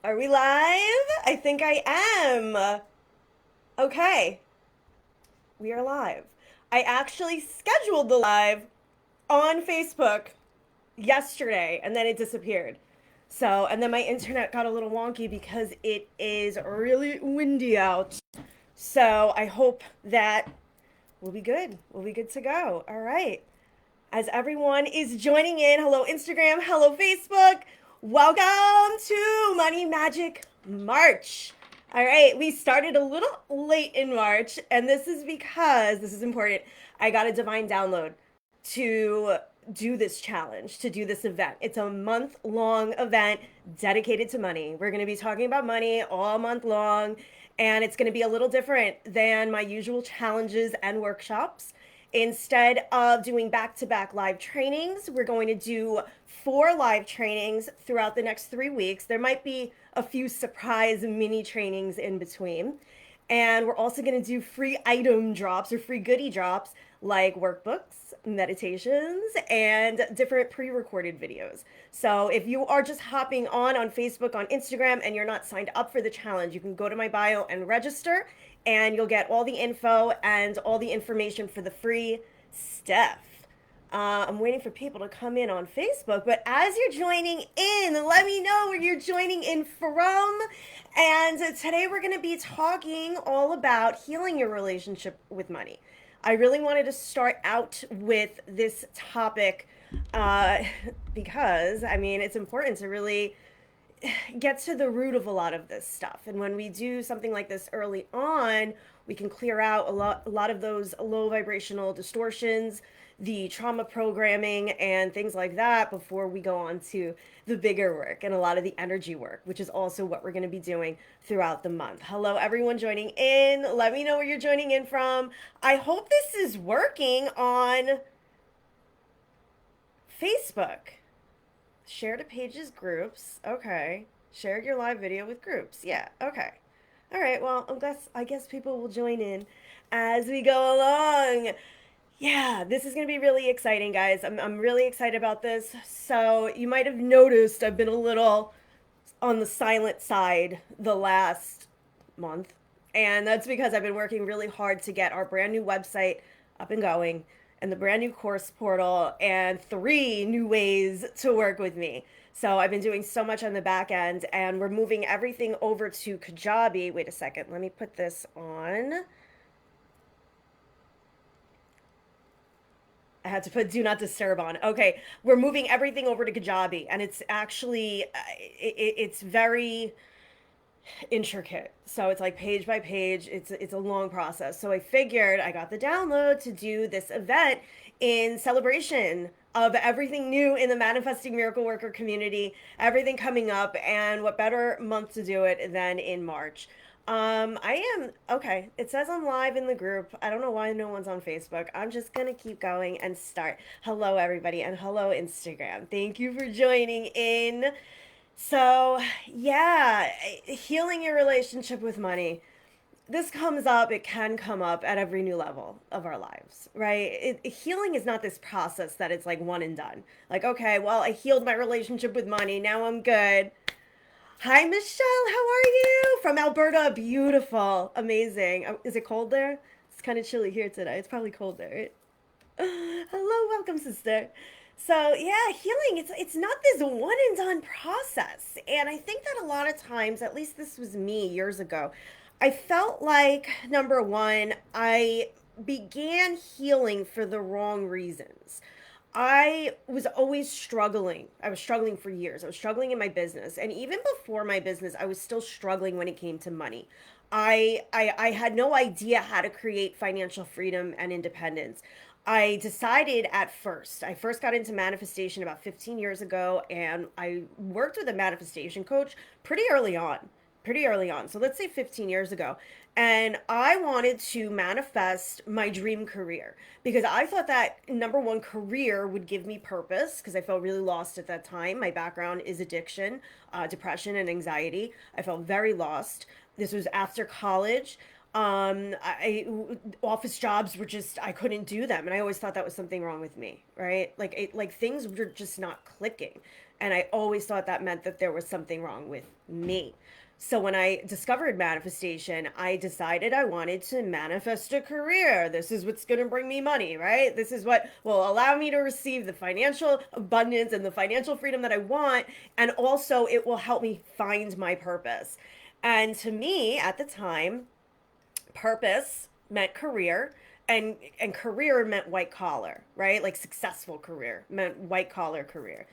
Are we live? I think I am. Okay, we are live. I actually scheduled the live on Facebook yesterday and then it disappeared. So, and then my internet got a little wonky because it is really windy out. So, I hope that we'll be good. We'll be good to go. All right. As everyone is joining in, hello Instagram, hello Facebook. Welcome to Money Magic March. All right, we started a little late in March, and this is because this is important. I got a divine download to do this challenge, to do this event. It's a month-long event dedicated to money. We're going to be talking about money all month long, and it's going to be a little different than my usual challenges and workshops. Instead of doing back-to-back live trainings, we're going to do 4 live trainings throughout the next 3 weeks. There might be a few surprise mini trainings in between. And we're also going to do free item drops or free goodie drops like workbooks, meditations, and different pre recorded videos. So if you are just hopping on Facebook, on Instagram, and you're not signed up for the challenge, you can go to my bio and register, and you'll get all the info and all the information for the free stuff. I'm waiting for people to come in on Facebook, but as you're joining in, let me know where you're joining in from. And today we're going to be talking all about healing your relationship with money. I really wanted to start out with this topic uh, because, I mean, it's important to really get to the root of a lot of this stuff. And when we do something like this early on, we can clear out a lot of those low vibrational distortions, the trauma programming, and things like that before we go on to the bigger work and a lot of the energy work, which is also what we're going to be doing throughout the month. Hello, everyone joining in. Let me know where you're joining in from. I hope this is working on Facebook. Share to pages groups. Okay. Share your live video with groups. Yeah. Okay. All right. Well, I guess people will join in as we go along. Yeah, this is going to be really exciting, guys. I'm really excited about this. So, you might have noticed I've been a little on the silent side the last month. And that's because I've been working really hard to get our brand new website up and going, and the brand new course portal, and 3 new ways to work with me. So I've been doing so much on the back end, and we're moving everything over to Kajabi. Wait a second, let me put this on. I had to put do not disturb on. Okay, we're moving everything over to Kajabi, and it's actually it's very intricate. So it's like page by page. It's a long process. So I figured I got the download to do this event in celebration of everything new in the manifesting miracle worker community, everything coming up, and what better month to do it than in March. I am okay. It says I'm live in the group. I don't know why no one's on Facebook. I'm just gonna keep going and start. Hello, everybody, and hello, Instagram. Thank you for joining in. So, yeah, healing your relationship with money. This comes up, it can come up at every new level of our lives, right? Healing is not this process that it's like one and done. Like, okay, well, I healed my relationship with money. Now I'm good. Hi, Michelle. How are you? From Alberta. Beautiful. Amazing. Is it cold there? It's kind of chilly here today. It's probably cold there, right? Hello, welcome, sister. So yeah, healing, it's not this one and done process. And I think that a lot of times, at least this was me years ago, I felt like number one, I began healing for the wrong reasons. I was always struggling. I was struggling for years. I was struggling in my business. And even before my business, I was still struggling when it came to money. I had no idea how to create financial freedom and independence. I decided I first got into manifestation about 15 years ago, and I worked with a manifestation coach pretty early on. So let's say 15 years ago. And I wanted to manifest my dream career because I thought that number one, career would give me purpose because I felt really lost at that time. My background is addiction, depression, and anxiety. I felt very lost. This was after college. Office jobs were just, I couldn't do them. And I always thought that was something wrong with me, right? Like things were just not clicking. And I always thought that meant that there was something wrong with me. So when I discovered manifestation, I decided I wanted to manifest a career. This is what's going to bring me money, right? This is what will allow me to receive the financial abundance and the financial freedom that I want. And also, it will help me find my purpose. And to me, at the time, purpose meant career, and career meant white collar, right? Like successful career meant white collar career.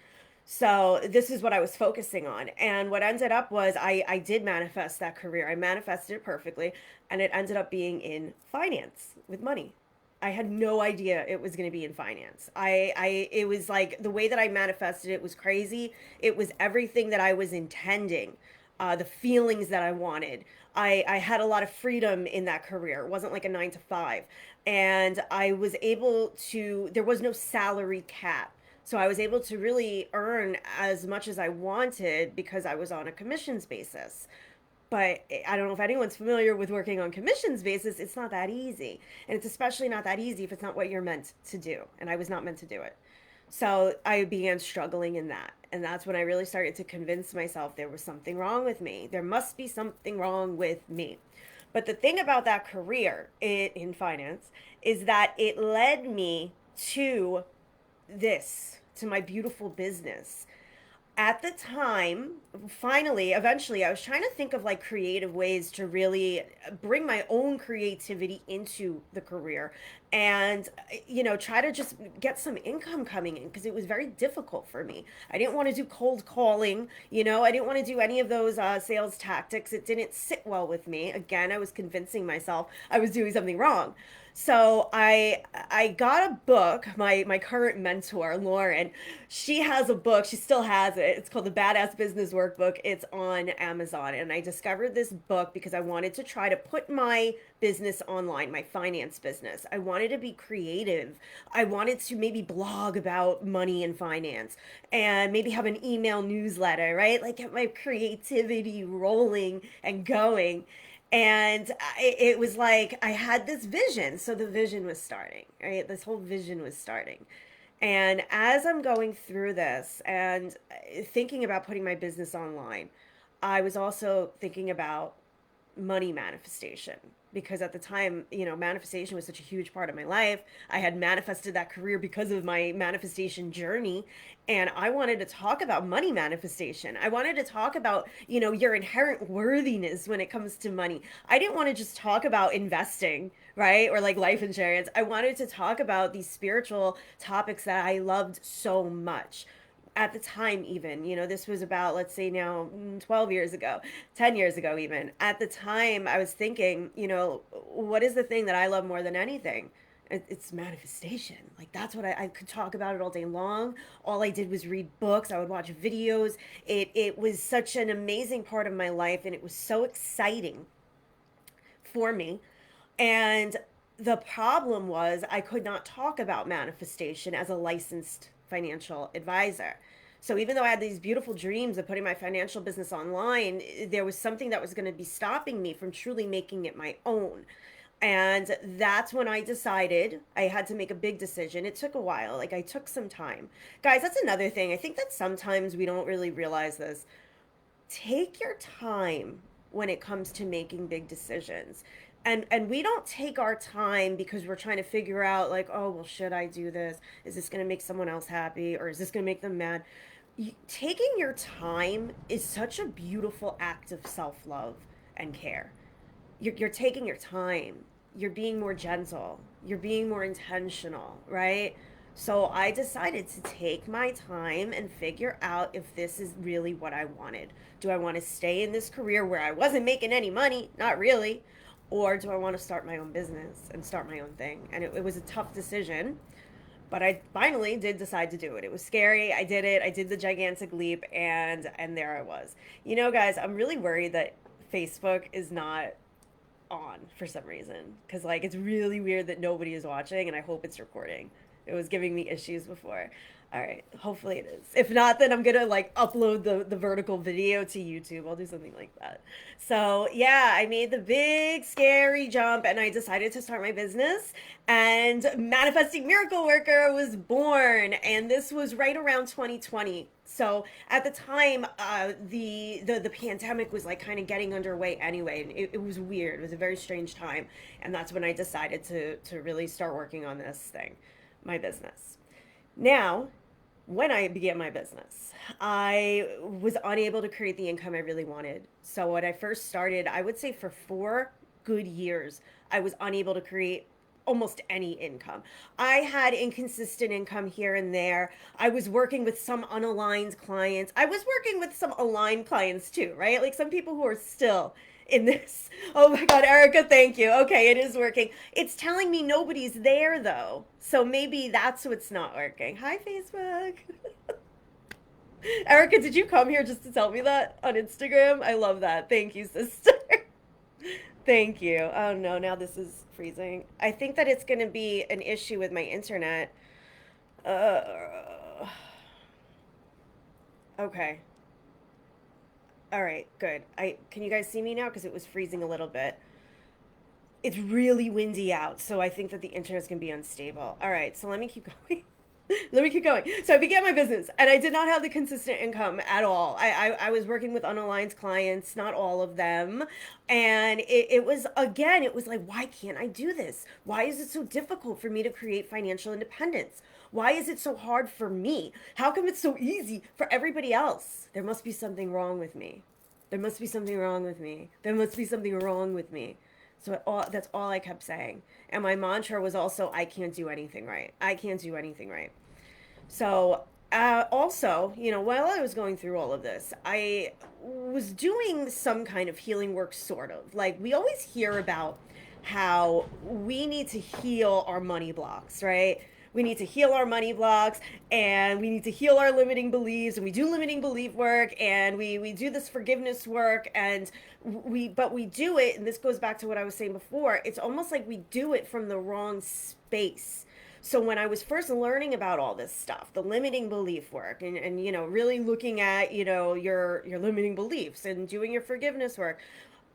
So this is what I was focusing on. And what ended up was I did manifest that career. I manifested it perfectly, and it ended up being in finance with money. I had no idea it was going to be in finance. It was like the way that I manifested it was crazy. It was everything that I was intending, the feelings that I wanted. I had a lot of freedom in that career. It wasn't like a 9 to 5. And I was able to, there was no salary cap. So I was able to really earn as much as I wanted because I was on a commissions basis. But I don't know if anyone's familiar with working on commissions basis. It's not that easy. And it's especially not that easy if it's not what you're meant to do. And I was not meant to do it. So I began struggling in that. And that's when I really started to convince myself there was something wrong with me. There must be something wrong with me. But the thing about that career in finance is that it led me to this, to my beautiful business. At the time, finally, eventually, I was trying to think of like creative ways to really bring my own creativity into the career and, try to just get some income coming in because it was very difficult for me. I didn't want to do cold calling, I didn't want to do any of those sales tactics. It didn't sit well with me. Again, I was convincing myself I was doing something wrong. So I got a book. My current mentor, Lauren, she has a book. She still has it. It's called the Badass Business Workbook. It's on Amazon. And I discovered this book because I wanted to try to put my business online, my finance business. I wanted to be creative. I wanted to maybe blog about money and finance and maybe have an email newsletter, right? Like get my creativity rolling and going. And it was like I had this vision. So the vision was starting, right? This whole vision was starting. And as I'm going through this and thinking about putting my business online, I was also thinking about money manifestation because at the time, manifestation was such a huge part of my life. I had manifested that career because of my manifestation journey. And I wanted to talk about money manifestation. I wanted to talk about, your inherent worthiness when it comes to money. I didn't want to just talk about investing, right? Or like life insurance. I wanted to talk about these spiritual topics that I loved so much at the time. Even this was about, let's say now, 12 years ago, 10 years ago. Even at the time I was thinking, what is the thing that I love more than anything? It's manifestation. Like that's what I could talk about it all day long. All I did was read books. I would watch videos. It was such an amazing part of my life, and it was so exciting for me. And the problem was I could not talk about manifestation as a licensed financial advisor. So even though I had these beautiful dreams of putting my financial business online, there was something that was going to be stopping me from truly making it my own. And that's when I decided I had to make a big decision. It took a while. Like I took some time. Guys, that's another thing. I think that sometimes we don't really realize this. Take your time when it comes to making big decisions. And we don't take our time because we're trying to figure out like, oh, well, should I do this? Is this going to make someone else happy, or is this going to make them mad? Taking your time is such a beautiful act of self-love and care. You're taking your time. You're being more gentle. You're being more intentional, right? So I decided to take my time and figure out if this is really what I wanted. Do I want to stay in this career where I wasn't making any money? Not really. Or do I want to start my own business and start my own thing? And it was a tough decision, but I finally did decide to do it. It was scary. I did it. I did the gigantic leap, and there I was. Guys, I'm really worried that Facebook is not on for some reason because like it's really weird that nobody is watching, and I hope it's recording. It was giving me issues before. All right, hopefully it is. If not, then I'm gonna like upload the vertical video to YouTube. I'll do something like that. So yeah, I made the big scary jump and I decided to start my business, and Manifesting Miracle Worker was born. And this was right around 2020. So at the time, the pandemic was like kind of getting underway anyway, and it was weird. It was a very strange time, and that's when I decided to really start working on this thing, my business. Now, when I began my business, I was unable to create the income I really wanted. So when I first started, I would say for 4 good years, I was unable to create almost any income. I had inconsistent income here and there. I was working with some unaligned clients. I was working with some aligned clients too, right? Like some people who are still in this. Oh my God, Erica, thank you. Okay, it is working. It's telling me nobody's there though. So maybe that's what's not working. Hi, Facebook. Erica, did you come here just to tell me that on Instagram? I love that. Thank you, sister. Thank you. Oh no, now this is freezing. I think that it's going to be an issue with my internet. Uh, okay. All right, good. I can you guys see me now because it was freezing a little bit. It's really windy out, so I think that the internet's going to be unstable. All right, so let me keep going. Let me keep going. So I began my business, and I did not have the consistent income at all. I was working with unaligned clients, not all of them. And it was, again, it was like, why can't I do this? Why is it so difficult for me to create financial independence? Why is it so hard for me? How come it's so easy for everybody else? There must be something wrong with me. There must be something wrong with me. There must be something wrong with me. So that's all I kept saying. And my mantra was also, I can't do anything right. I can't do anything right. So, also, while I was going through all of this, I was doing some kind of healing work, sort of. Like, we always hear about how we need to heal our money blocks, right? We need to heal our money blocks and we need to heal our limiting beliefs, and we do limiting belief work, and we do this forgiveness work, and but we do it, and this goes back to what I was saying before. It's almost like we do it from the wrong space. So when I was first learning about all this stuff, the limiting belief work, and really looking at your limiting beliefs and doing your forgiveness work,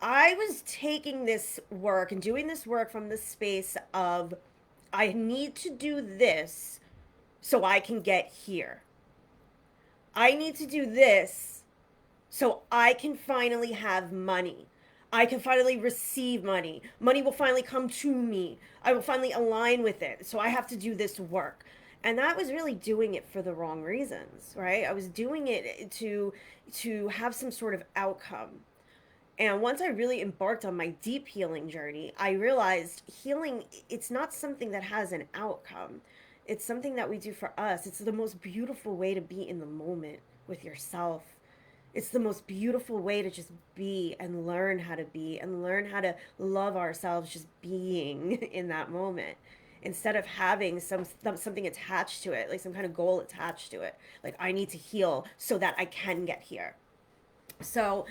I was taking this work and doing this work from the space of, I need to do this so I can get here. I need to do this so I can finally have money. I can finally receive money. Money will finally come to me. I will finally align with it. So I have to do this work. And that was really doing it for the wrong reasons, right? I was doing it to have some sort of outcome. And once I really embarked on my deep healing journey, I realized healing, it's not something that has an outcome. It's something that we do for us. It's the most beautiful way to be in the moment with yourself. It's the most beautiful way to just be and learn how to be and learn how to love ourselves just being in that moment, instead of having something attached to it, like some kind of goal attached to it. Like, I need to heal so that I can get here. So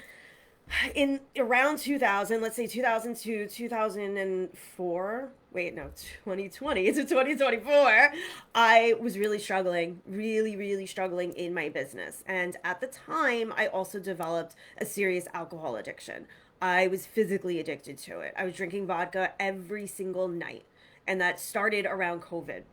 in around 2000, let's say 2002, 2004, wait, no, 2020 to 2024, I was really struggling, really struggling in my business. And at the time, I also developed a serious alcohol addiction. I was physically addicted to it. I was drinking vodka every single night. And that started around COVID.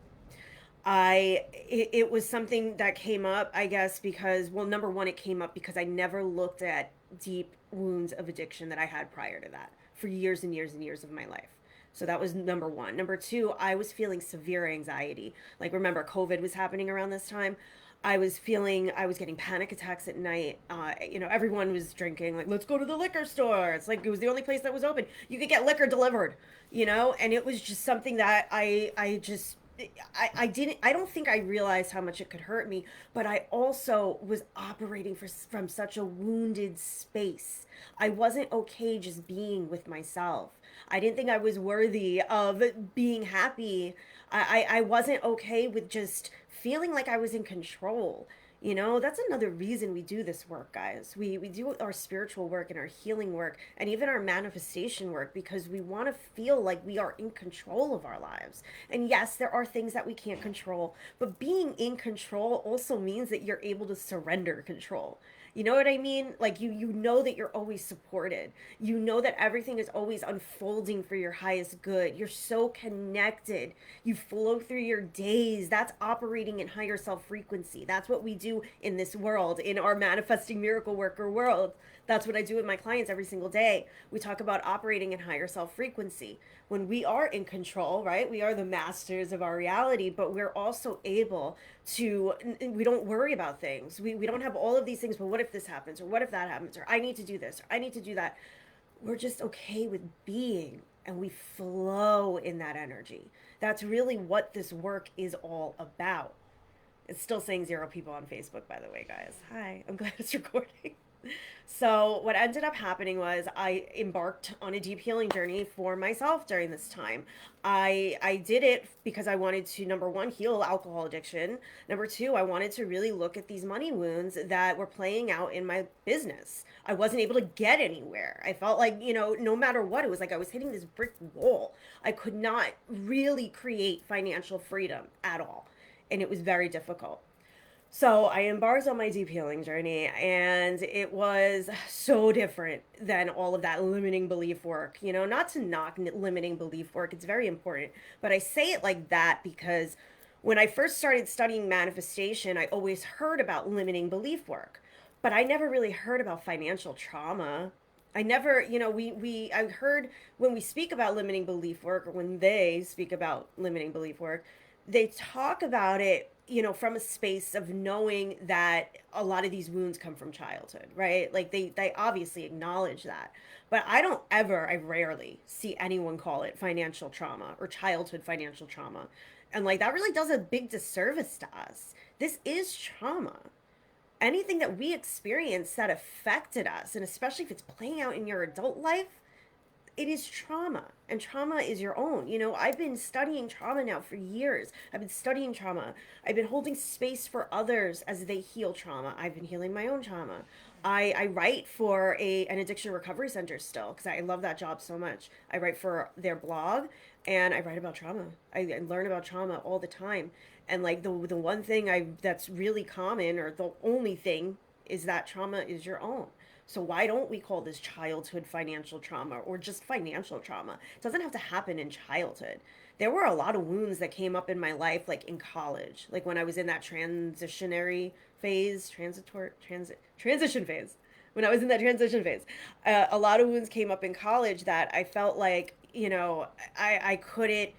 It was something that came up, I guess, because, well, number one, it came up because I never looked at deep wounds of addiction that I had prior to that for years and years and years of my life. So that was number one. Number two, I was feeling severe anxiety. Like, remember, COVID was happening around this time. I was getting panic attacks at night. Everyone was drinking. Like, let's go to the liquor store. It's like, it was the only place that was open. You could get liquor delivered, and it was just something that I don't think I realized how much it could hurt me, but I also was operating from such a wounded space. I wasn't okay just being with myself. I didn't think I was worthy of being happy. I wasn't okay with just feeling like I was in control. That's another reason we do this work, guys. We do our spiritual work and our healing work and even our manifestation work because we want to feel like we are in control of our lives. And yes, there are things that we can't control, but being in control also means that you're able to surrender control. You know what I mean? Like you know that you're always supported. You know that everything is always unfolding for your highest good. You're so connected. You flow through your days. That's operating in higher self frequency. That's what we do in this world, in our manifesting miracle worker world. That's what I do with my clients every single day. We talk about operating in higher self frequency. When we are in control, right? We are the masters of our reality, but we're also able to, we don't worry about things. We don't have all of these things, but what if this happens? Or what if that happens? Or I need to do this, or I need to do that. We're just okay with being, and we flow in that energy. That's really what this work is all about. It's still saying 0 people on Facebook, by the way, guys. Hi, I'm glad it's recording. So, what ended up happening was I embarked on a deep healing journey for myself during this time. I did it because I wanted to, number one, heal alcohol addiction. Number two, I wanted to really look at these money wounds that were playing out in my business. I wasn't able to get anywhere. I felt like, no matter what, it was like I was hitting this brick wall. I could not really create financial freedom at all. And it was very difficult. So I embarked on my deep healing journey, and it was so different than all of that limiting belief work. Not to knock limiting belief work, it's very important, but I say it like that because when I first started studying manifestation, I always heard about limiting belief work, but I never really heard about financial trauma. I never, I heard when we speak about limiting belief work, or when they speak about limiting belief work, they talk about it, from a space of knowing that a lot of these wounds come from childhood, right? Like they obviously acknowledge that. But I rarely see anyone call it financial trauma or childhood financial trauma. And like that really does a big disservice to us. This is trauma. Anything that we experience that affected us, and especially if it's playing out in your adult life, it is trauma, and trauma is your own. I've been studying trauma now for years. I've been studying trauma. I've been holding space for others as they heal trauma. I've been healing my own trauma. I write for an addiction recovery center still because I love that job so much. I write for their blog, and I write about trauma. I learn about trauma all the time. And like the one thing that's really common, or the only thing, is that trauma is your own. So why don't we call this childhood financial trauma, or just financial trauma? It doesn't have to happen in childhood. There were a lot of wounds that came up in my life, like in college, like when I was in that transition phase. When I was in that transition phase, a lot of wounds came up in college that I felt like, I couldn't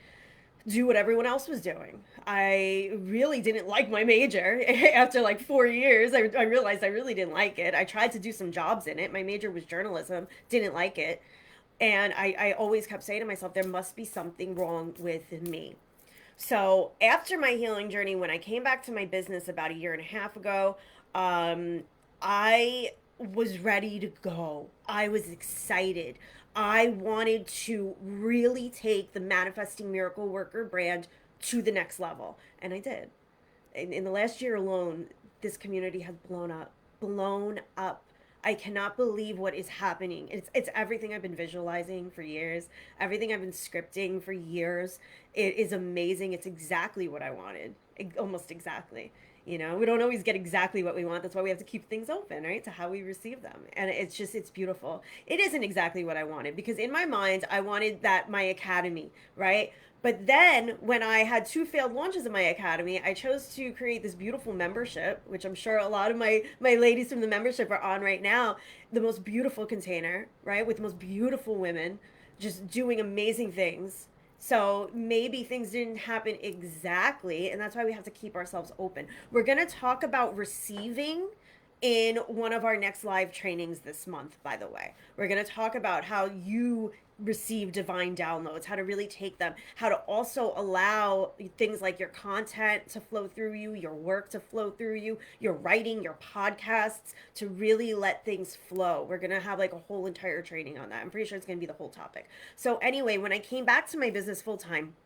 do what everyone else was doing. I really didn't like my major. After like 4 years, I realized I really didn't like it. I tried to do some jobs in it. My major was journalism, didn't like it. And I always kept saying to myself, there must be something wrong with me. So after my healing journey, when I came back to my business about a year and a half ago, I was ready to go. I was excited. I wanted to really take the Manifesting Miracle Worker brand to the next level. And I did. In the last year alone, this community has blown up. Blown up. I cannot believe what is happening. It's everything I've been visualizing for years, everything I've been scripting for years. It is amazing. It's exactly what I wanted. Almost exactly. We don't always get exactly what we want. That's why we have to keep things open, right? To how we receive them. And it's beautiful. It isn't exactly what I wanted, because in my mind, I wanted my academy, right? But then when I had 2 failed launches of my academy, I chose to create this beautiful membership, which I'm sure a lot of my ladies from the membership are on right now. The most beautiful container, right? With the most beautiful women just doing amazing things. So maybe things didn't happen exactly, and that's why we have to keep ourselves open. We're going to talk about receiving in one of our next live trainings this month, by the way. We're going to talk about how you receive divine downloads, how to really take them, how to also allow things like your content to flow through you, your work to flow through you, your writing, your podcasts, to really let things flow. We're going to have like a whole entire training on that. I'm pretty sure it's going to be the whole topic. So anyway, when I came back to my business full time,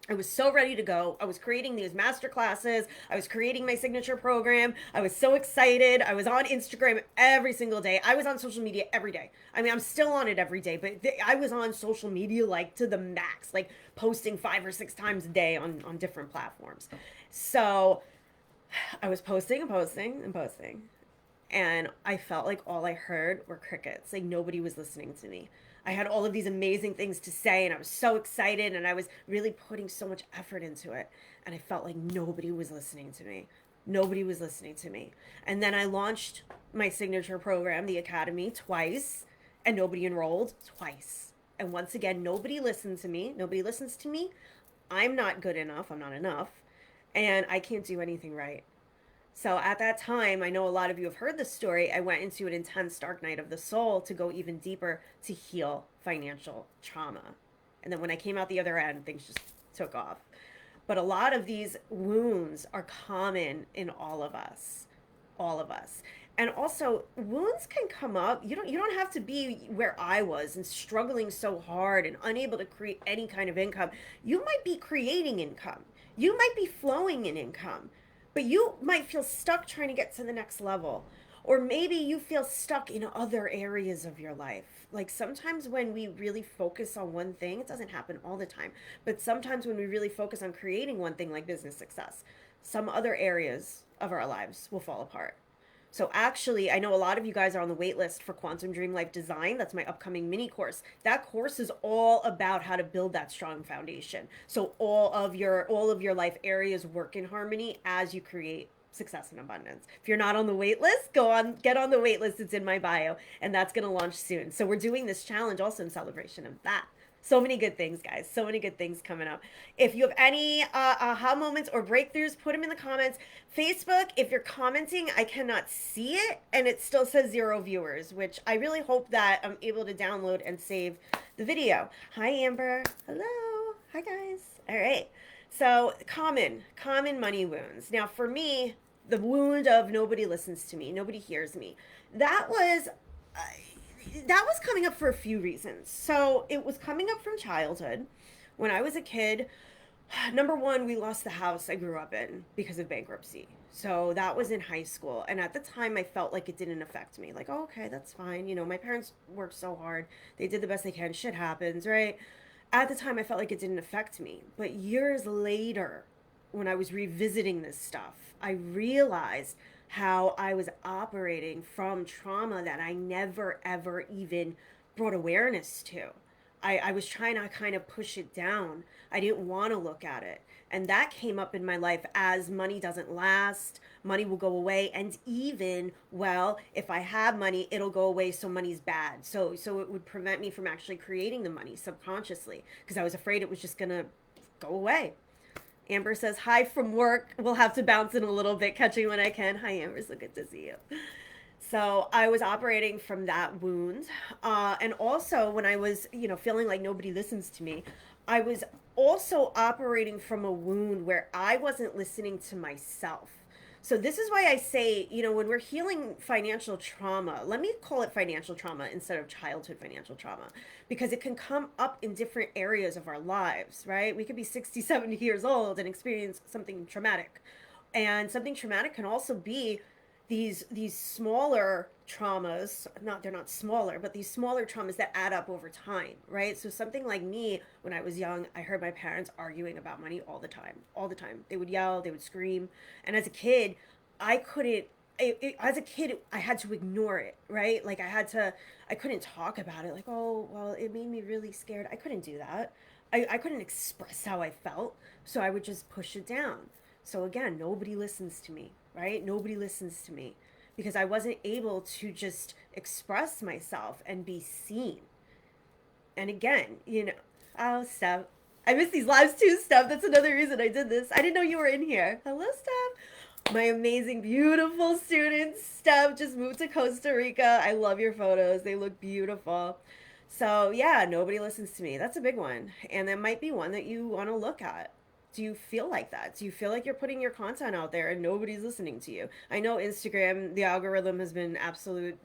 I was so ready to go. I was creating these master classes. I was creating my signature program. I was so excited. I was on Instagram every single day. I was on social media every day. I mean, I'm still on it every day, but I was on social media like to the max, like posting 5 or 6 times a day on different platforms. So I was posting and posting and posting. and I felt like all I heard were crickets. Like nobody was listening to me. I had all of these amazing things to say, and I was so excited, and I was really putting so much effort into it. And I felt like nobody was listening to me. Nobody was listening to me. And then I launched my signature program, the Academy, twice, and nobody enrolled twice. And once again, nobody listened to me. Nobody listens to me. I'm not good enough. I'm not enough. And I can't do anything right. So at that time, I know a lot of you have heard this story. I went into an intense dark night of the soul to go even deeper to heal financial trauma. And then when I came out the other end, things just took off. But a lot of these wounds are common in all of us. All of us. And also, wounds can come up. You don't have to be where I was and struggling so hard and unable to create any kind of income. You might be creating income. You might be flowing in income, but you might feel stuck trying to get to the next level. Or maybe you feel stuck in other areas of your life. Like sometimes when we really focus on one thing, it doesn't happen all the time, but sometimes when we really focus on creating one thing like business success, some other areas of our lives will fall apart. So actually, I know a lot of you guys are on the wait list for Quantum Dream Life Design. That's my upcoming mini course. That course is all about how to build that strong foundation. So all of your life areas work in harmony as you create success and abundance. If you're not on the wait list, get on the wait list. It's in my bio, and that's going to launch soon. So we're doing this challenge also in celebration of that. So many good things, guys. So many good things coming up. If you have any aha moments or breakthroughs, put them in the comments. Facebook, if you're commenting, I cannot see it, and it still says 0 viewers, which I really hope that I'm able to download and save the video. Hi, Amber. Hello. Hi, guys. All right. So common money wounds. Now, for me, the wound of nobody listens to me, nobody hears me. That was coming up for a few reasons. So it was coming up from childhood. When I was a kid, number one, we lost the house I grew up in because of bankruptcy. So that was in high school. And at the time, I felt like it didn't affect me. Like, oh, okay, that's fine. You know, my parents worked so hard. They did the best they can. Shit happens, right? At the time, I felt like it didn't affect me. But years later, when I was revisiting this stuff, I realized how I was operating from trauma that I never, ever even brought awareness to. I was trying to kind of push it down. I didn't want to look at it. And that came up in my life as money doesn't last, money will go away. And even, well, if I have money, it'll go away, so money's bad. So it would prevent me from actually creating the money subconsciously because I was afraid it was just going to go away. Amber says, hi from work. We'll have to bounce in a little bit, catching when I can. Hi, Amber. So good to see you. So I was operating from that wound. And also when I was, feeling like nobody listens to me, I was also operating from a wound where I wasn't listening to myself. So this is why I say, when we're healing financial trauma, let me call it financial trauma instead of childhood financial trauma, because it can come up in different areas of our lives, right? We could be 60, 70 years old and experience something traumatic. And something traumatic can also be these smaller traumas, they're not smaller, but these smaller traumas that add up over time, right? So something like me, when I was young, I heard my parents arguing about money all the time. They would yell, they would scream. And as a kid, I couldn't, I had to ignore it, right? Like I couldn't talk about it. Like, oh, well, it made me really scared. I couldn't do that. I couldn't express how I felt. So I would just push it down. So again, nobody listens to me, right? Nobody listens to me because I wasn't able to just express myself and be seen. And again, oh, Steph, I miss these lives too, Steph. That's another reason I did this. I didn't know you were in here. Hello, Steph. My amazing, beautiful students. Steph just moved to Costa Rica. I love your photos. They look beautiful. So yeah, nobody listens to me. That's a big one. And that might be one that you want to look at. Do you feel like that? Do you feel like you're putting your content out there and nobody's listening to you? I know Instagram, the algorithm has been absolute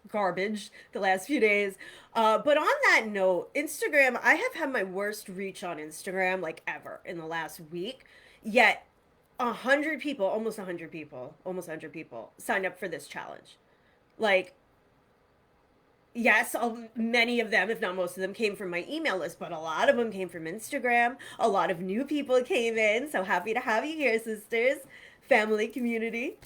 garbage the last few days. But on that note, Instagram, I have had my worst reach on Instagram like ever in the last week. Yet 100 people, almost 100 people, signed up for this challenge. Like, yes, many of them, if not most of them, came from my email list, but a lot of them came from Instagram. A lot of new people came in. So happy to have you here, sisters, family, community.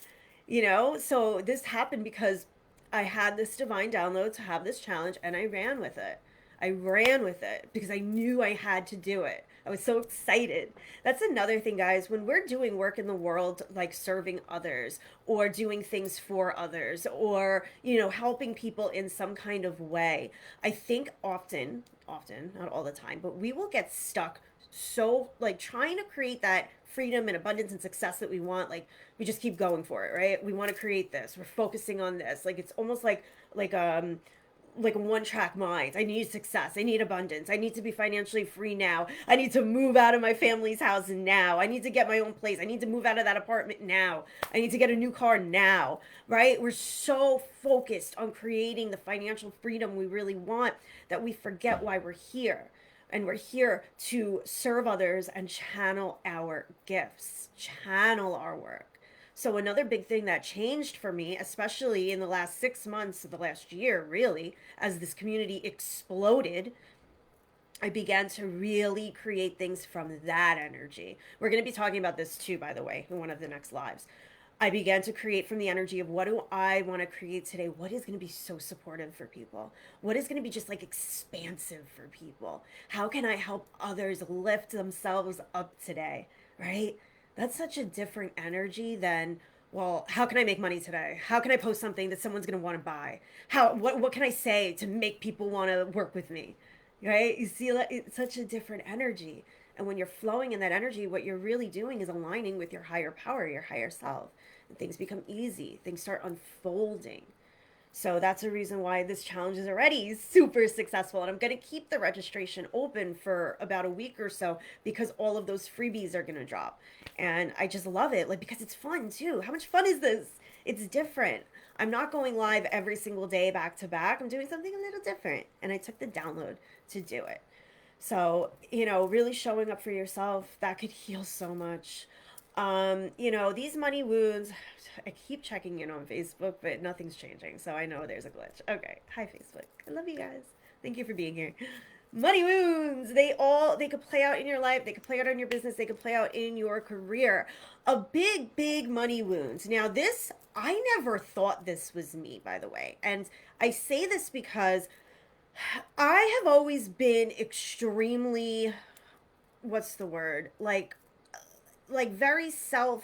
So this happened because I had this divine download to have this challenge, and I ran with it. I ran with it because I knew I had to do it. I was so excited. That's another thing, guys. When we're doing work in the world, like serving others or doing things for others or, helping people in some kind of way, I think often, not all the time, but we will get stuck so like trying to create that freedom and abundance and success that we want. Like we just keep going for it, right? We want to create this, we're focusing on this. Like it's almost like like a one track mind. I need success. I need abundance. I need to be financially free now. I need to move out of my family's house now. I need to get my own place. I need to move out of that apartment now. I need to get a new car now, right? We're so focused on creating the financial freedom we really want that we forget why we're here. And we're here to serve others and channel our gifts, channel our work. So another big thing that changed for me, especially in the last 6 months of the last year, really, as this community exploded, I began to really create things from that energy. We're going to be talking about this too, by the way, in one of the next lives. I began to create from the energy of what do I want to create today? What is going to be so supportive for people? What is going to be just like expansive for people? How can I help others lift themselves up today? Right? That's such a different energy than, well, how can I make money today? How can I post something that someone's going to want to buy? What can I say to make people want to work with me? Right? You see, it's such a different energy. And when you're flowing in that energy, what you're really doing is aligning with your higher power, your higher self. And things become easy, things start unfolding. So that's a reason why this challenge is already super successful. And I'm going to keep the registration open for about a week or so because all of those freebies are going to drop. And I just love it, like, because it's fun too. How much fun is this? It's different. I'm not going live every single day back to back. I'm doing something a little different. And I took the download to do it. So, really showing up for yourself, that could heal so much. These money wounds, I keep checking in on Facebook, but nothing's changing. So I know there's a glitch. Okay. Hi, Facebook. I love you guys. Thank you for being here. Money wounds, they could play out in your life. They could play out in your business. They could play out in your career. A big, big money wounds. Now, this, I never thought this was me, by the way. And I say this because I have always been extremely, what's the word? Like very self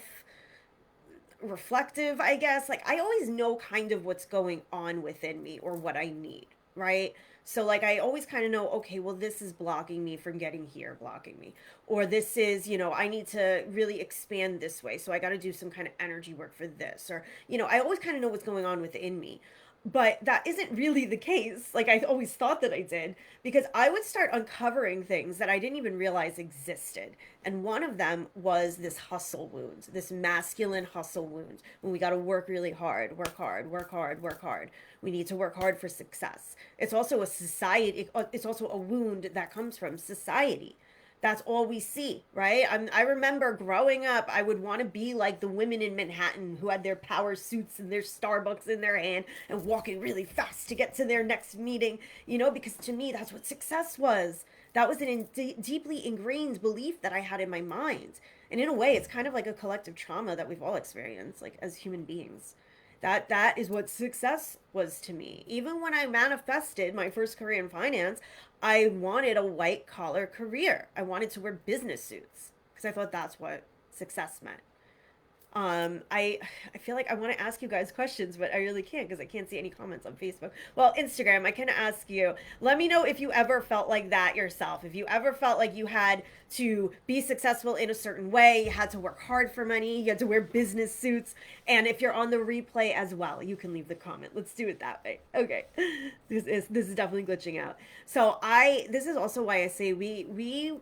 reflective, I guess. Like I always know kind of what's going on within me or what I need, right? So like I always kind of know, okay, well this is blocking me from getting here, blocking me. Or this is, I need to really expand this way. So I got to do some kind of energy work for this. Or, I always kind of know what's going on within me. But that isn't really the case. Like I always thought that I did because I would start uncovering things that I didn't even realize existed. And one of them was this hustle wound, this masculine hustle wound. When we got to work really hard, work hard, work hard, work hard. We need to work hard for success. It's also a society, it's also a wound that comes from society. That's all we see, right? I remember growing up, I would want to be like the women in Manhattan who had their power suits and their Starbucks in their hand and walking really fast to get to their next meeting, because to me, that's what success was. That was an deeply ingrained belief that I had in my mind. And in a way, it's kind of like a collective trauma that we've all experienced, like as human beings. That is what success was to me. Even when I manifested my first career in finance, I wanted a white collar career. I wanted to wear business suits because I thought that's what success meant. I feel like I want to ask you guys questions, but I really can't because I can't see any comments on Facebook. Well, Instagram, I can ask you. Let me know if you ever felt like that yourself. If you ever felt like you had to be successful in a certain way, you had to work hard for money, you had to wear business suits, and if you're on the replay as well, you can leave the comment. Let's do it that way. Okay, this is definitely glitching out. So this is also why I say we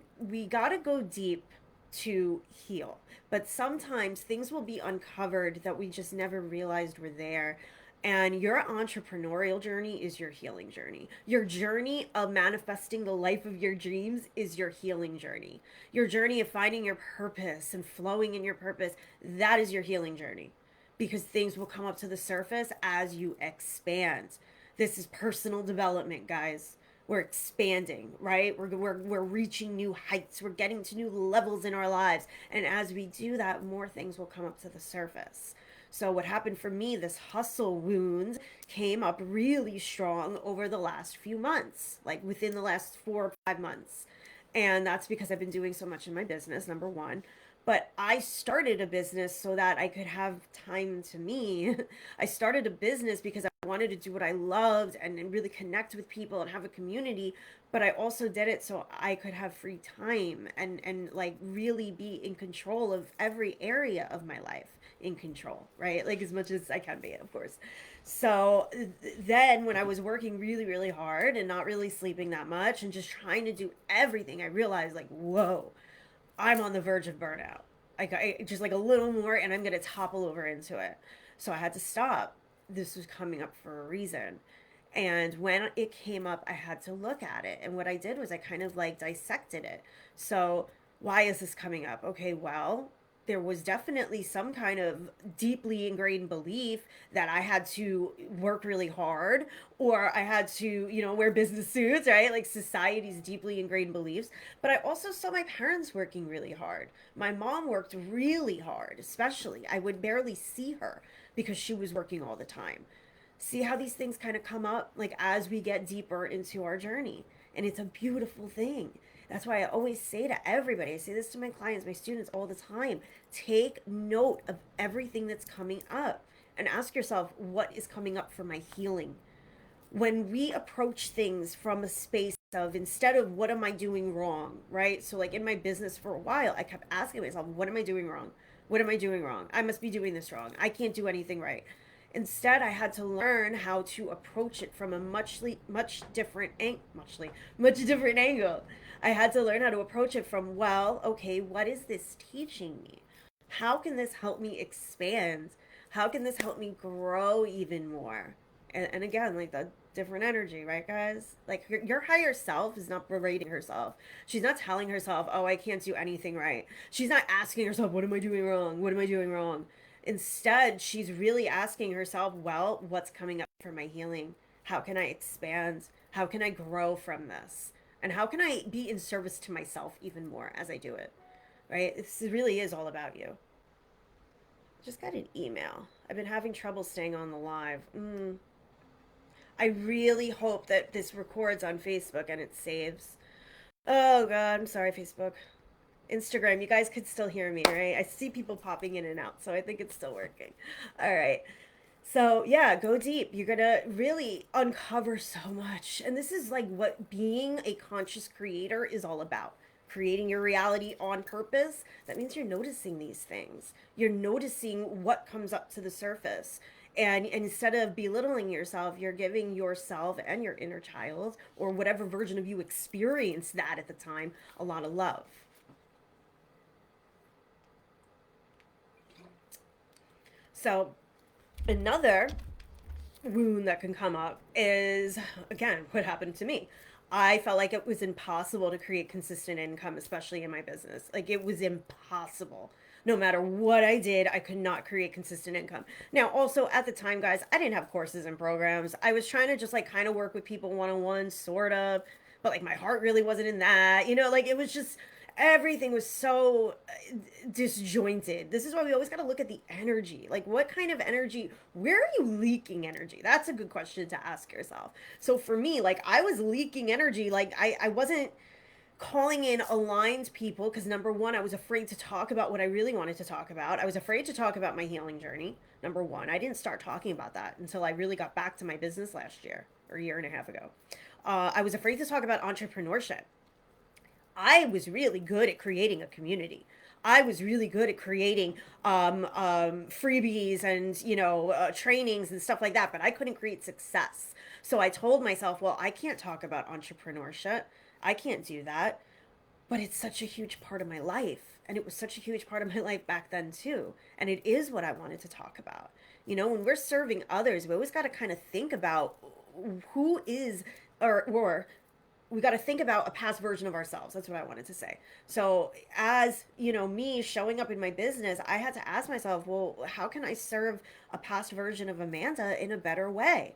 gotta go deep to heal. But sometimes things will be uncovered that we just never realized were there. And your entrepreneurial journey is your healing journey. Your journey of manifesting the life of your dreams is your healing journey. Your journey of finding your purpose and flowing in your purpose, that is your healing journey. Because things will come up to the surface as you expand. This is personal development, guys. We're expanding, right? We're reaching new heights. We're getting to new levels in our lives. And as we do that, more things will come up to the surface. So what happened for me, this hustle wound came up really strong over the last few months, like within the last 4 or 5 months. And that's because I've been doing so much in my business, number one. But I started a business so that I could have time to me. I started a business because I wanted to do what I loved and really connect with people and have a community. But I also did it so I could have free time and like really be in control of every area of my life, in control, right? Like as much as I can be, of course. So then when I was working really, really hard and not really sleeping that much and just trying to do everything, I realized like, whoa, I'm on the verge of burnout. Like I just like a little more and I'm gonna topple over into it. So I had to stop. This was coming up for a reason. And when it came up, I had to look at it. And what I did was I kind of like dissected it. So why is this coming up? Okay, well, there was definitely some kind of deeply ingrained belief that I had to work really hard or I had to, wear business suits, right? Like society's deeply ingrained beliefs. But I also saw my parents working really hard. My mom worked really hard, especially. I would barely see her because she was working all the time. See how these things kind of come up like as we get deeper into our journey. And it's a beautiful thing. That's why I always say to everybody, I say this to my clients, my students all the time, take note of everything that's coming up and ask yourself, what is coming up for my healing? When we approach things from a space of instead of what am I doing wrong, right? So like in my business for a while, I kept asking myself, what am I doing wrong? What am I doing wrong? I must be doing this wrong. I can't do anything right. Instead, I had to learn how to approach it from a much different angle. I had to learn how to approach it from, well, okay, what is this teaching me? How can this help me expand? How can this help me grow even more? And again, like the different energy, right, guys? Like your higher self is not berating herself. She's not telling herself, oh, I can't do anything right. She's not asking herself, what am I doing wrong? What am I doing wrong? Instead, she's really asking herself, well, what's coming up for my healing? How can I expand? How can I grow from this? And how can I be in service to myself even more as I do it? Right? This really is all about you. Just got an email. I've been having trouble staying on the live. I really hope that this records on Facebook and it saves. Oh God, I'm sorry, Facebook. Instagram, you guys could still hear me, right? I see people popping in and out, so I think it's still working. All right. So, yeah, go deep. You're going to really uncover so much. And this is like what being a conscious creator is all about. Creating your reality on purpose. That means you're noticing these things. You're noticing what comes up to the surface. And instead of belittling yourself, you're giving yourself and your inner child, or whatever version of you experienced that at the time, a lot of love. So, another wound that can come up is, again, what happened to me. I felt like it was impossible to create consistent income, especially in my business. Like it was impossible. No matter what I did, I could not create consistent income. Now, also at the time, guys, I didn't have courses and programs. I was trying to just like kind of work with people one on one, sort of, but like my heart really wasn't in that. Like it was just everything was so disjointed. This is why we always got to look at the energy. Like, what kind of energy? Where are you leaking energy? That's a good question to ask yourself. So, for me, like, I was leaking energy. Like, I wasn't calling in aligned people because number one, I was afraid to talk about what I really wanted to talk about. I was afraid to talk about my healing journey. Number one, I didn't start talking about that until I really got back to my business last year or a year and a half ago. I was afraid to talk about entrepreneurship. I was really good at creating a community. I was really good at creating freebies and trainings and stuff like that, but I couldn't create success. So I told myself, well, I can't talk about entrepreneurship. I can't do that. But it's such a huge part of my life, and it was such a huge part of my life back then too. And it is what I wanted to talk about. When we're serving others, we always got to kind of think about who is or we got to think about a past version of ourselves. That's what I wanted to say. So as me showing up in my business, I had to ask myself, well, how can I serve a past version of Amanda in a better way?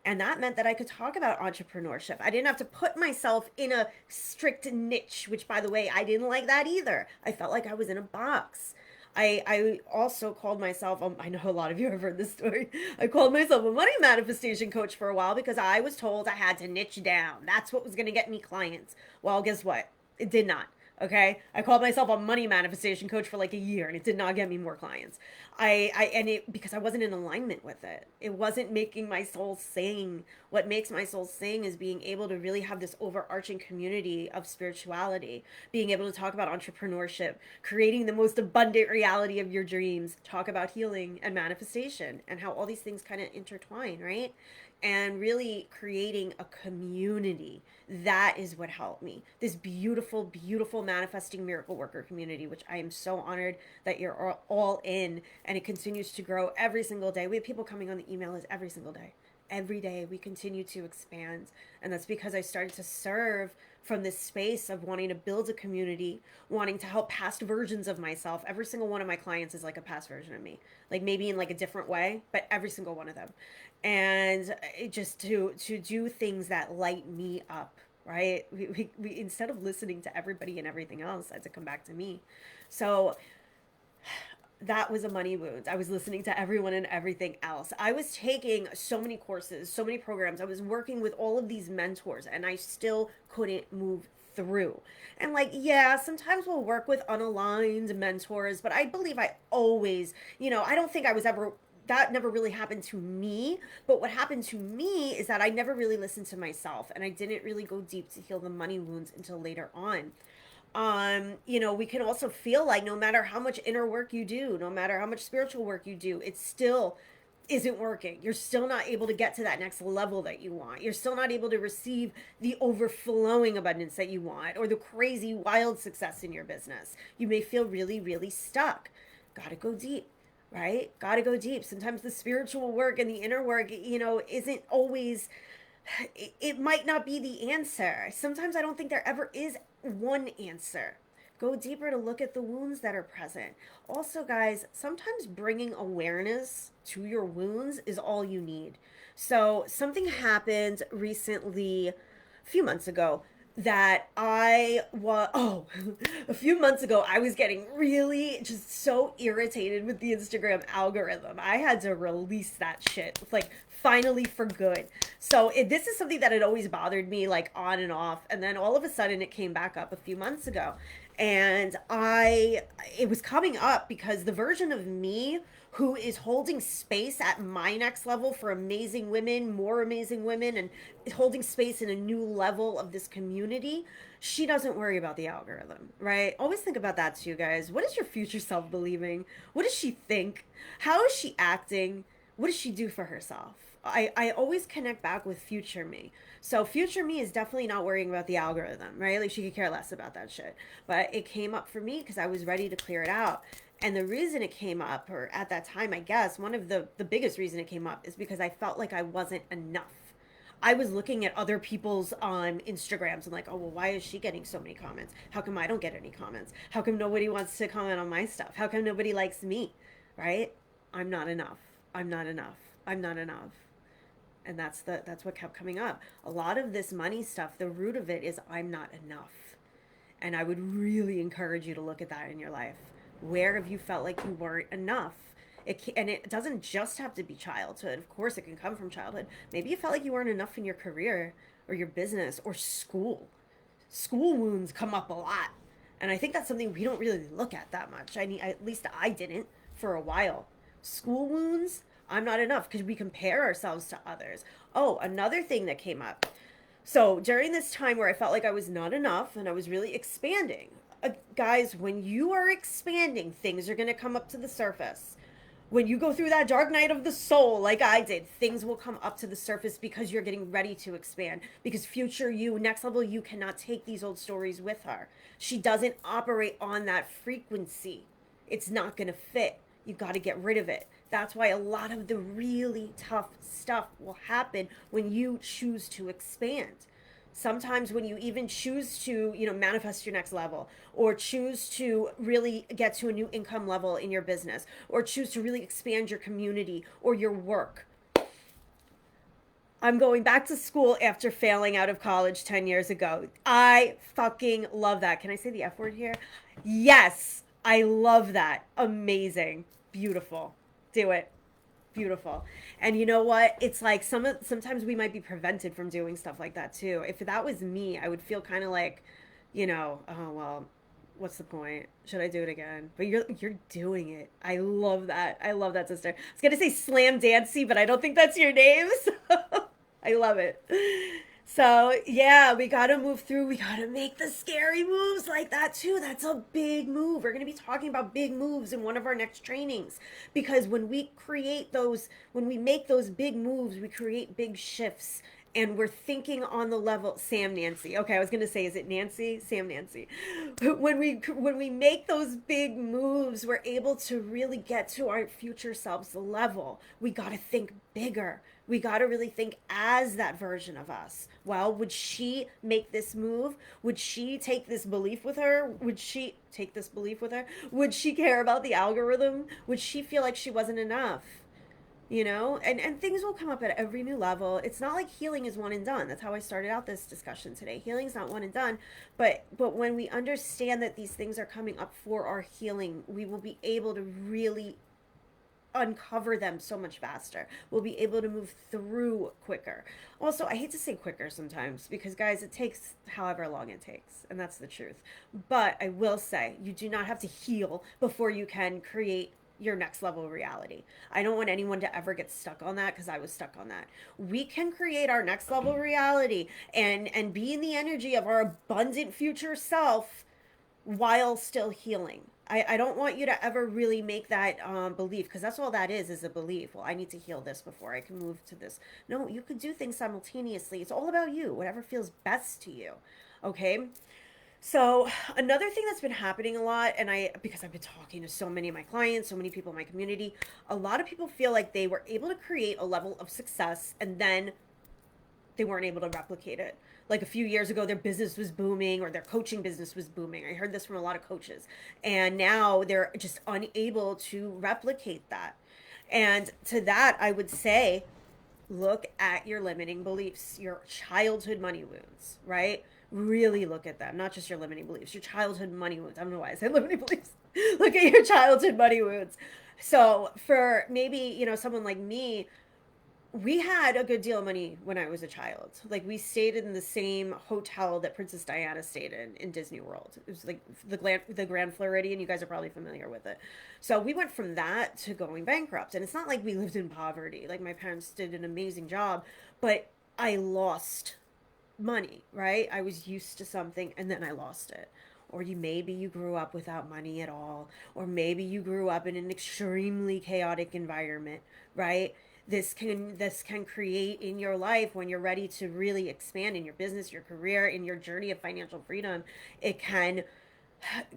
And that meant that I could talk about entrepreneurship. I didn't have to put myself in a strict niche, which, by the way, I didn't like that either. I felt like I was in a box. I also called myself, I know a lot of you have heard this story. I called myself a money manifestation coach for a while because I was told I had to niche down. That's what was going to get me clients. Well, guess what? It did not. Okay, I called myself a money manifestation coach for like a year, and it did not get me more clients. And it because I wasn't in alignment with it. It wasn't making my soul sing. What makes my soul sing is being able to really have this overarching community of spirituality, being able to talk about entrepreneurship, creating the most abundant reality of your dreams, talk about healing and manifestation, and how all these things kind of intertwine, right? And really creating a community. That is what helped me. This beautiful, beautiful manifesting miracle worker community, which I am so honored that you're all in, and it continues to grow every single day. We have people coming on the email list every single day. Every day we continue to expand, and that's because I started to serve from this space of wanting to build a community, wanting to help past versions of myself. Every single one of my clients is like a past version of me, like maybe in like a different way, but every single one of them. And it just to do things that light me up, right? We instead of listening to everybody and everything else, I had to come back to me. So that was a money wound. I was listening to everyone and everything else. I was taking so many courses, so many programs. I was working with all of these mentors, and I still couldn't move through. And like, yeah, sometimes we'll work with unaligned mentors, but I believe I always, I don't think I was ever, that never really happened to me. But what happened to me is that I never really listened to myself, and I didn't really go deep to heal the money wounds until later on. We can also feel like no matter how much inner work you do, no matter how much spiritual work you do, it still isn't working. You're still not able to get to that next level that you want. You're still not able to receive the overflowing abundance that you want, or the crazy wild success in your business. You may feel really, really stuck. Gotta go deep, right? Gotta go deep. Sometimes the spiritual work and the inner work, isn't always, it might not be the answer. Sometimes I don't think there ever is one answer. Go deeper to look at the wounds that are present. Also, guys, sometimes bringing awareness to your wounds is all you need. So, something happened recently, a few months ago, that a few months ago, I was getting really just so irritated with the Instagram algorithm. I had to release that shit, like, finally for good. So this is something that had always bothered me, like on and off, and then all of a sudden it came back up a few months ago, and it was coming up because the version of me who is holding space at my next level for amazing women, more amazing women, and holding space in a new level of this community, she doesn't worry about the algorithm, right? Always think about that too, guys. What is your future self believing? What does she think? How is she acting? What does she do for herself? I always connect back with future me. So future me is definitely not worrying about the algorithm, right? Like she could care less about that shit. But it came up for me because I was ready to clear it out. And the reason it came up, or at that time, I guess, one of the biggest reason it came up is because I felt like I wasn't enough. I was looking at other people's Instagrams and like, oh, well, why is she getting so many comments? How come I don't get any comments? How come nobody wants to comment on my stuff? How come nobody likes me? Right? I'm not enough. I'm not enough. I'm not enough. And that's what kept coming up. A lot of this money stuff, the root of it is I'm not enough. And I would really encourage you to look at that in your life. Where have you felt like you weren't enough? And it doesn't just have to be childhood. Of course, it can come from childhood. Maybe you felt like you weren't enough in your career or your business or school. School wounds come up a lot. And I think that's something we don't really look at that much. At least I didn't for a while. School wounds, I'm not enough because we compare ourselves to others. Oh, another thing that came up. So during this time where I felt like I was not enough and I was really expanding, guys, when you are expanding, things are going to come up to the surface. When you go through that dark night of the soul, like I did, things will come up to the surface because you're getting ready to expand. Because future you, next level you, cannot take these old stories with her. She doesn't operate on that frequency. It's not going to fit. You got to get rid of it. That's why a lot of the really tough stuff will happen when you choose to expand. Sometimes when you even choose to, manifest your next level, or choose to really get to a new income level in your business, or choose to really expand your community or your work. I'm going back to school after failing out of college 10 years ago. I fucking love that. Can I say the F word here? Yes. I love that. Amazing. Beautiful. Do it. Beautiful. And you know what? It's like sometimes we might be prevented from doing stuff like that too. If that was me, I would feel kind of like, oh well, what's the point? Should I do it again? But you're doing it. I love that. I love that, sister. I was gonna say Slam Dancy, but I don't think that's your name. So I love it. So yeah, we gotta move through. We gotta make the scary moves like that too. That's a big move. We're gonna be talking about big moves in one of our next trainings because when we make those big moves, we create big shifts. And we're thinking on the level. Sam Nancy. Okay, I was gonna say, is it Nancy? Sam Nancy. When we make those big moves, we're able to really get to our future selves level. We gotta think bigger. We got to really think as that version of us. Well, would she make this move? Would she take this belief with her? Would she take this belief with her? Would she care about the algorithm? Would she feel like she wasn't enough? And things will come up at every new level. It's not like healing is one and done. That's how I started out this discussion today. Healing's not one and done, but when we understand that these things are coming up for our healing, we will be able to really uncover them so much faster. We'll be able to move through quicker. Also, I hate to say quicker sometimes because, guys, it takes however long it takes, and that's the truth. But I will say, you do not have to heal before you can create your next level of reality. I don't want anyone to ever get stuck on that because I was stuck on that. We can create our next level of reality and be in the energy of our abundant future self while still healing. I don't want you to ever really make that belief because that's all that is a belief. Well, I need to heal this before I can move to this. No, you could do things simultaneously. It's all about you, whatever feels best to you. Okay? So another thing that's been happening a lot, because I've been talking to so many of my clients, so many people in my community, a lot of people feel like they were able to create a level of success and then they weren't able to replicate it. Like a few years ago, their business was booming or their coaching business was booming. I heard this from a lot of coaches. And now they're just unable to replicate that. And to that, I would say, look at your limiting beliefs, your childhood money wounds, right? Really look at them, not just your limiting beliefs, your childhood money wounds. I don't know why I said limiting beliefs. Look at your childhood money wounds. So for maybe, someone like me, we had a good deal of money when I was a child. Like we stayed in the same hotel that Princess Diana stayed in Disney World. It was like the Grand Floridian. You guys are probably familiar with it. So we went from that to going bankrupt. And it's not like we lived in poverty. Like my parents did an amazing job, but I lost money, right? I was used to something and then I lost it. Or maybe you grew up without money at all, or maybe you grew up in an extremely chaotic environment, right? This can create in your life when you're ready to really expand in your business, your career, in your journey of financial freedom. It can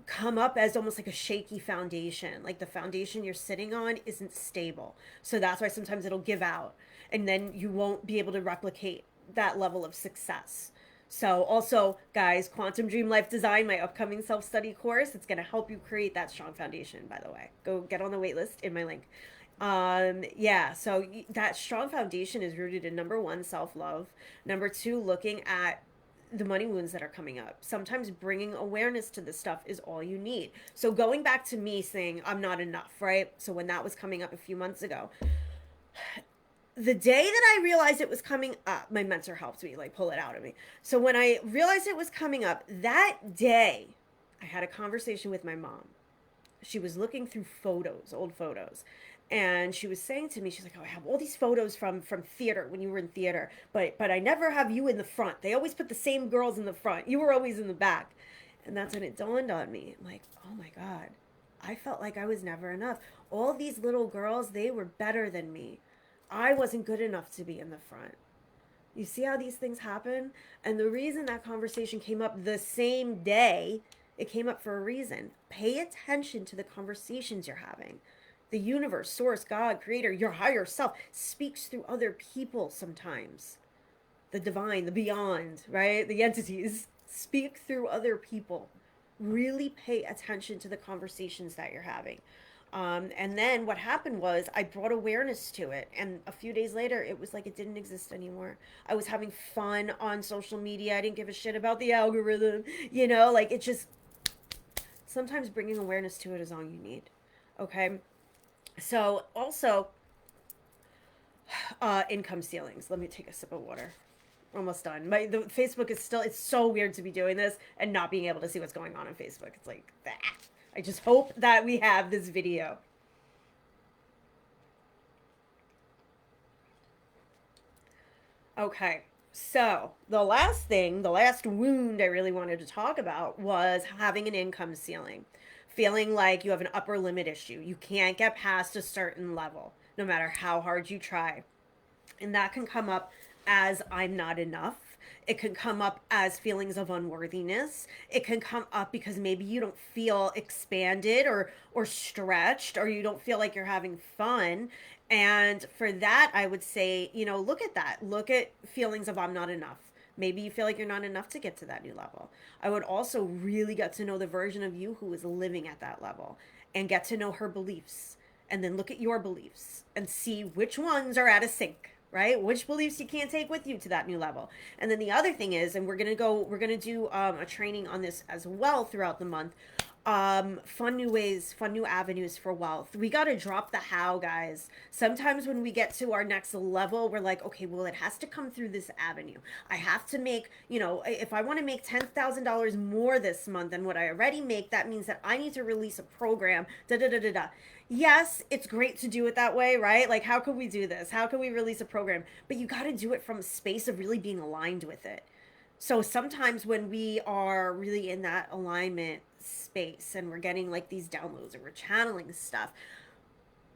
come up as almost like a shaky foundation, like the foundation you're sitting on isn't stable, so that's why sometimes it'll give out and then you won't be able to replicate that level of success. So also, guys, Quantum Dream Life Design, my upcoming self-study course, it's going to help you create that strong foundation. By the way, go get on the wait list in my link. Yeah, so that strong foundation is rooted in number one, self-love. Number two, looking at the money wounds that are coming up. Sometimes bringing awareness to this stuff is all you need. So going back to me saying I'm not enough, right? So when that was coming up a few months ago, the day that I realized it was coming up, my mentor helped me like pull it out of me. So when I realized it was coming up, that day I had a conversation with my mom. She was looking through photos, old photos, and she was saying to me, she's like, "Oh, I have all these photos from theater when you were in theater, but I never have you in the front. They always put the same girls in the front. You were always in the back." And that's when it dawned on me. I'm like, "Oh my God, I felt like I was never enough. All these little girls, they were better than me. I wasn't good enough to be in the front." You see how these things happen? And the reason that conversation came up the same day, it came up for a reason. Pay attention to the conversations you're having. The universe, source, God, creator, your higher self speaks through other people sometimes. The divine, the beyond, right? The entities speak through other people. Really pay attention to the conversations that you're having. And then what happened was I brought awareness to it. And a few days later, it was like it didn't exist anymore. I was having fun on social media. I didn't give a shit about the algorithm. Like it just, sometimes bringing awareness to it is all you need. Okay. So also, income ceilings. Let me take a sip of water. Almost done. The Facebook is still, it's so weird to be doing this and not being able to see what's going on Facebook. It's like that. I just hope that we have this video. Okay. So, the last thing, the last wound I really wanted to talk about was having an income ceiling. Feeling like you have an upper limit issue. You can't get past a certain level, no matter how hard you try. And that can come up as I'm not enough. It can come up as feelings of unworthiness. It can come up because maybe you don't feel expanded or stretched, or you don't feel like you're having fun. And for that, I would say, look at that. Look at feelings of I'm not enough. Maybe you feel like you're not enough to get to that new level. I would also really get to know the version of you who is living at that level and get to know her beliefs. And then look at your beliefs and see which ones are out of sync, right? Which beliefs you can't take with you to that new level. And then the other thing is, and we're going to do a training on this as well throughout the month. Fun new ways, fun new avenues for wealth. We got to drop the how, guys. Sometimes when we get to our next level, we're like, okay, well, it has to come through this avenue. I have to make, if I want to make $10,000 more this month than what I already make, that means that I need to release a program, da da da da da. Yes, it's great to do it that way, right? Like, how could we do this? How can we release a program? But you got to do it from a space of really being aligned with it. So sometimes when we are really in that alignment space and we're getting like these downloads and we're channeling stuff,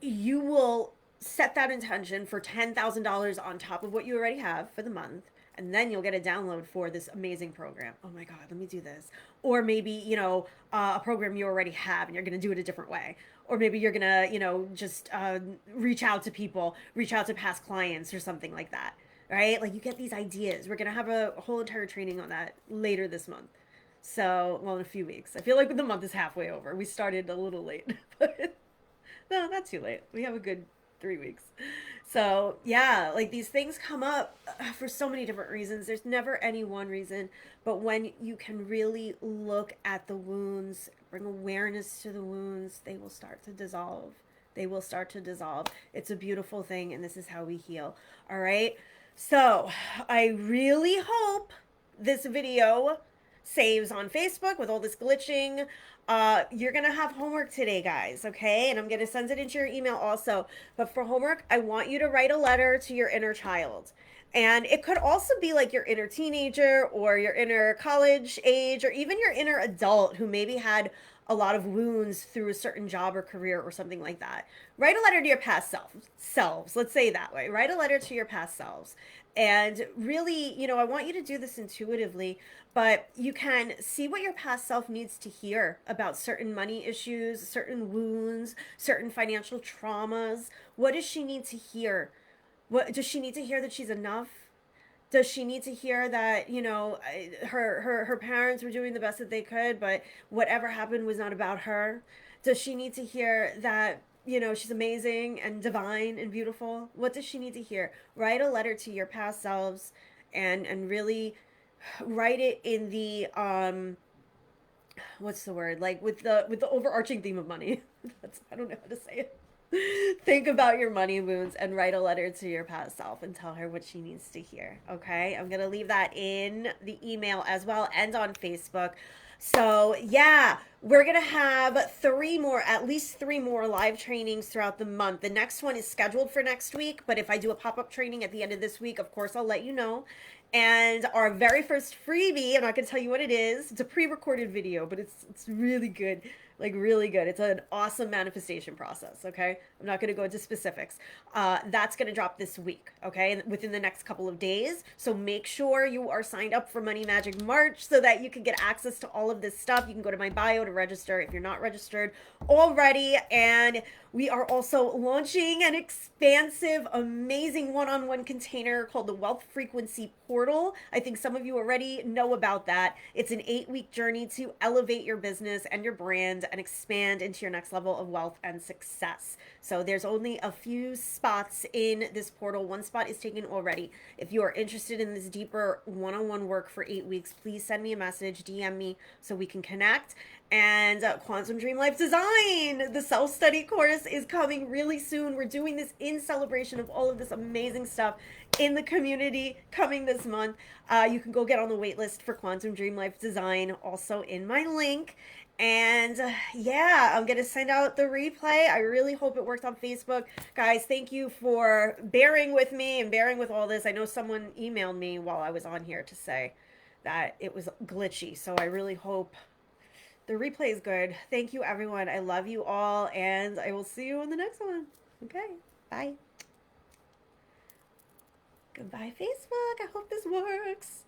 you will set that intention for $10,000 on top of what you already have for the month. And then you'll get a download for this amazing program. Oh my God, let me do this. Or maybe, a program you already have and you're going to do it a different way. Or maybe you're going to, just reach out to people, reach out to past clients or something like that. Right? Like you get these ideas. We're going to have a whole entire training on that later this month. So, well, in a few weeks. I feel like the month is halfway over. We started a little late, but no, not too late. We have a good 3 weeks. So, yeah, like these things come up for so many different reasons. There's never any one reason, but when you can really look at the wounds, bring awareness to the wounds, they will start to dissolve. They will start to dissolve. It's a beautiful thing, and this is how we heal. All right? So, I really hope this video saves on Facebook with all this glitching. You're going to have homework today, guys, okay? And I'm going to send it into your email also. But for homework, I want you to write a letter to your inner child. And it could also be like your inner teenager or your inner college age or even your inner adult who maybe had a lot of wounds through a certain job or career or something like that. Write a letter to your past selves. Let's say it that way. Write a letter to your past selves. And really, I want you to do this intuitively, but you can see what your past self needs to hear about certain money issues, certain wounds, certain financial traumas. What does she need to hear? What does she need to hear? That she's enough? Does she need to hear that, her parents were doing the best that they could, but whatever happened was not about her? Does she need to hear that, she's amazing and divine and beautiful? What does she need to hear? Write a letter to your past selves and really write it in the what's the word? Like with the overarching theme of money. I don't know how to say it. Think about your money wounds and write a letter to your past self and tell her what she needs to hear. Okay? I'm going to leave that in the email as well and on Facebook. So, yeah, we're going to have at least three more live trainings throughout the month. The next one is scheduled for next week, but if I do a pop-up training at the end of this week, of course, I'll let you know. And our very first freebie, I'm not going to tell you what it is. It's a pre-recorded video, but it's really good. Like really good. It's an awesome manifestation process, okay? I'm not going to go into specifics. That's going to drop this week, okay? Within the next couple of days. So make sure you are signed up for Money Magic March so that you can get access to all of this stuff. You can go to my bio to register if you're not registered already. And we are also launching an expansive, amazing one-on-one container called the Wealth Frequency portal. I think some of you already know about that. It's an 8-week journey to elevate your business and your brand and expand into your next level of wealth and success. So there's only a few spots in this portal. One spot is taken already. If you are interested in this deeper one-on-one work for 8 weeks, please send me a message, DM me so we can connect. And Quantum Dream Life Design, the self-study course, is coming really soon. We're doing this in celebration of all of this amazing stuff in the community coming this month. You can go get on the wait list for Quantum Dream Life Design, also in my link. And yeah, I'm going to send out the replay. I really hope it worked on Facebook. Guys, thank you for bearing with me and bearing with all this. I know someone emailed me while I was on here to say that it was glitchy. So I really hope the replay is good. Thank you, everyone. I love you all, and I will see you in the next one. Okay, bye. Goodbye, Facebook. I hope this works.